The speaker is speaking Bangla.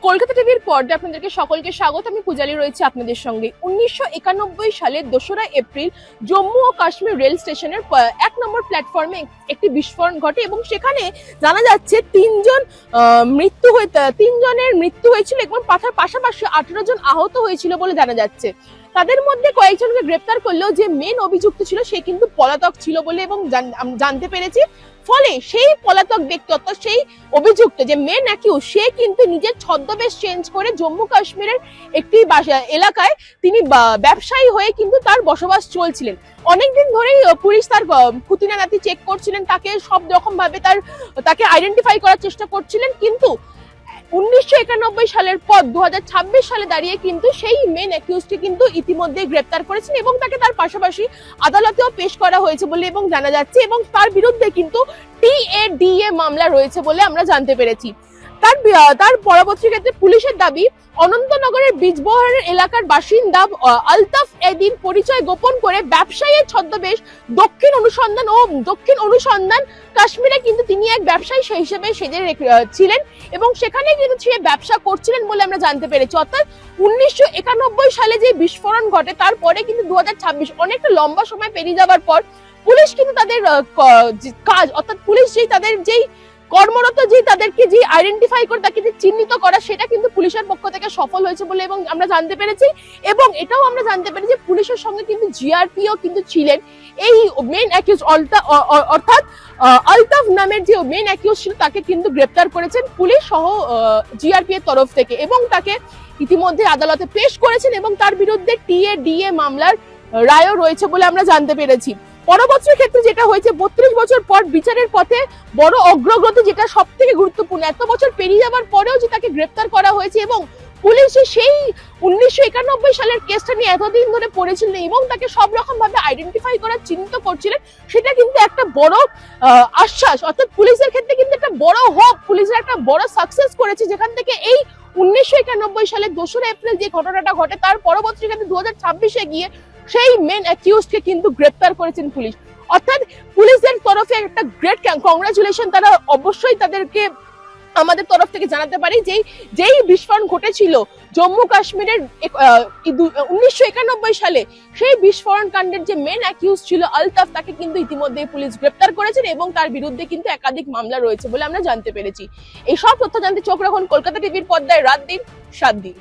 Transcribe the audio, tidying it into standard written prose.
কলকাতা টিভির পর্দায় আপনাদেরকে সকলকে স্বাগত। আমি পূজালি রয়েছে আপনাদের সঙ্গে। 1991 সালের 2রা এপ্রিল জম্মু ও কাশ্মীর রেল স্টেশনের 1 নম্বর প্ল্যাটফর্মে একটি বিস্ফোরণ ঘটে এবং সেখানে জানা যাচ্ছে তিনজনের মৃত্যু হয়েছিল এবং পাশাপাশি 18 জন আহত হয়েছিল বলে জানা যাচ্ছে। তাদের মধ্যে কয়েকজনকে গ্রেপ্তার করলেও যে মেন অভিযুক্ত ছিল সে কিন্তু পলাতক ছিল বলে এবং জানতে পেরেছি। ফলে সেই পলাতক ব্যক্তি অর্থাৎ সেই অভিযুক্ত যে মেন অ্যাকিউজ সে কিন্তু নিজের ছদ্মবেশ চেঞ্জ করে জম্মু কাশ্মীরের একটি এলাকায় তিনি ব্যবসায়ী হয়ে কিন্তু তার বসবাস চলছিলেন। অনেকদিন ধরেই পুলিশ তার খুঁটিনাটি চেক করছিলেন, তাকে সব রকম ভাবে তাকে আইডেন্টিফাই করার চেষ্টা করছিলেন, কিন্তু 1991 সালের পর 2026 সালে দাঁড়িয়ে কিন্তু সেই মেন অ্যাকিউজটি কিন্তু ইতিমধ্যে গ্রেপ্তার করেছেন এবং তাকে তার পাশাপাশি আদালতেও পেশ করা হয়েছে বলে এবং জানা যাচ্ছে এবং তার বিরুদ্ধে কিন্তু TADA মামলা রয়েছে বলে আমরা জানতে পেরেছি। তার পরবর্তী ক্ষেত্রে পুলিশের দাবি অনন্তনগরের বীজবহারের এলাকার বাসিন্দা আলতাফ এদিন পরিচয় গোপন করে ব্যবসায়ীর ছদ্মবেশ দক্ষিণ অনুসন্ধান কাশ্মীরে কিন্তু তিনি এক ব্যবসায়ী সেই হিসেবে সেজে ছিলেন এবং সেখানে কিন্তু সে ব্যবসা করছিলেন বলে আমরা জানতে পেরেছি। অর্থাৎ 1991 সালে যে বিস্ফোরণ ঘটে তারপরে কিন্তু 2026 অনেকটা লম্বা সময় পেরিয়ে যাওয়ার পর পুলিশ কিন্তু তাদের কাজ অর্থাৎ পুলিশ যেই কর্মরত তাদেরকে যে আইডেন্টিফাই করে তাকে যে চিহ্নিত করা সেটা কিন্তু পুলিশের পক্ষ থেকে সফল হয়েছে বলে এবং আমরা জানতে পেরেছি এবং এটাও আমরা জানতে পেরেছি পুলিশের সঙ্গে কিন্তু জিআরপিও কিন্তু ছিলেন। এই মেন অ্যাকিউজ অর্থাৎ আলতাফ নামের যে মেন অ্যাকিউজ ছিল তাকে কিন্তু গ্রেপ্তার করেছেন পুলিশ সহ জিআরপি এর তরফ থেকে এবং তাকে ইতিমধ্যে আদালতে পেশ করেছেন এবং তার বিরুদ্ধে TADA মামলার রায়ও রয়েছে বলে আমরা জানতে পেরেছি। পরবর্তী ক্ষেত্রে যেটা হয়েছে 32 বছর পর বিচারের পথে বড় অগ্রগতি, যেটা সব থেকে গুরুত্বপূর্ণ, এত বছর পেরিয়ে যাওয়ার পরেও যে তাকে গ্রেপ্তার করা হয়েছে এবং পুলিশ সেই 1991 সালের কেসটা নিয়ে এতদিন ধরে পড়েছিলেন এবং তাকে সব রকম ভাবে আইডেন্টিফাই করার চিহ্নিত করছিলেন, সেটা কিন্তু একটা বড় আশ্বাস অর্থাৎ পুলিশের ক্ষেত্রে কিন্তু একটা বড় হোপ, পুলিশের একটা বড় সাকসেস করেছে যেখান থেকে এই 1991 সালের 2রা এপ্রিল যে ঘটনাটা ঘটে তার পরবর্তী ক্ষেত্রে 2026 গিয়ে সেই মেন অ্যাকিউজকে কিন্তু গ্রেপ্তার করেছেন পুলিশ। অর্থাৎ পুলিশের তরফে একটা গ্রেট কংগ্রাচুলেশন তারা অবশ্যই তাদেরকে আমাদের তরফ থেকে জানাতে পারি যেই বিস্ফোরণ ঘটেছিল জম্মু কাশ্মীরের 1991 সালে সেই বিস্ফোরণ কাণ্ডের যে মেন অ্যাকিউজ ছিল আলতাফ তাকে কিন্তু ইতিমধ্যে পুলিশ গ্রেপ্তার করেছেন এবং তার বিরুদ্ধে কিন্তু একাধিক মামলা রয়েছে বলে আমরা জানতে পেরেছি। এই সব তথ্য জানতে চোখ রাখুন কলকাতা টিভির পর্দায় রাত দিন 7 দিন।